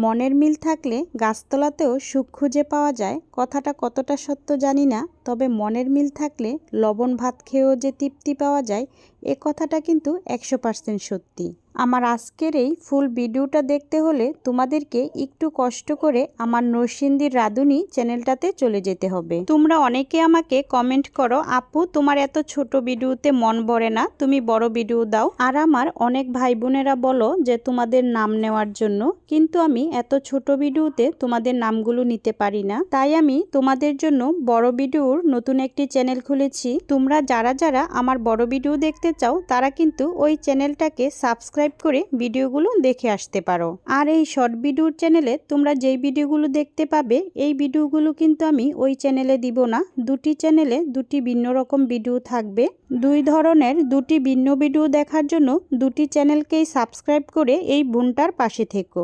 মনের মিল থাকলে গাছতলাতেও সুখ খুঁজে পাওয়া যায়, কথাটা কতটা সত্য জানি না, তবে মনের মিল থাকলে লবণ ভাত খেয়েও যে তৃপ্তি পাওয়া যায় এ কথাটা কিন্তু 100% সত্যি। আমার আজকের এই ফুল ভিডিওটা দেখতে হলে তোমাদেরকে একটু কষ্ট করে আমার নরসিংদীর রাঁধুনি চ্যানেলটাতে চলে যেতে হবে। তোমরা অনেকে আমাকে কমেন্ট করো, আপু তোমার এত ছোট ভিডিওতে মন ভরে না, তুমি বড় ভিডিও দাও। আর আমার অনেক ভাই বোনেরা বলো যে তোমাদের নাম নেওয়ার জন্য, কিন্তু আমি এত ছোট ভিডিওতে তোমাদের নামগুলো নিতে পারি না। তাই আমি তোমাদের জন্য বড় ভিডিওর নতুন একটি চ্যানেল খুলেছি। তোমরা যারা যারা আমার বড় ভিডিও দেখতে চাও তারা কিন্তু ওই চ্যানেলটাকে সাবস্ক্রাইব করে ভিডিওগুলো দেখে আসতে পারো। আর এই শর্ট ভিডিওর চ্যানেলে তোমরা যেই ভিডিওগুলো দেখতে পাবে এই ভিডিওগুলো কিন্তু আমি ওই চ্যানেলে দিব না। দুটি চ্যানেলে দুটি ভিন্ন রকম ভিডিও থাকবে। দুই ধরনের দুটি ভিন্ন ভিডিও দেখার জন্য দুটি চ্যানেলকেই সাবস্ক্রাইব করে এই বোনটার পাশে থেকো।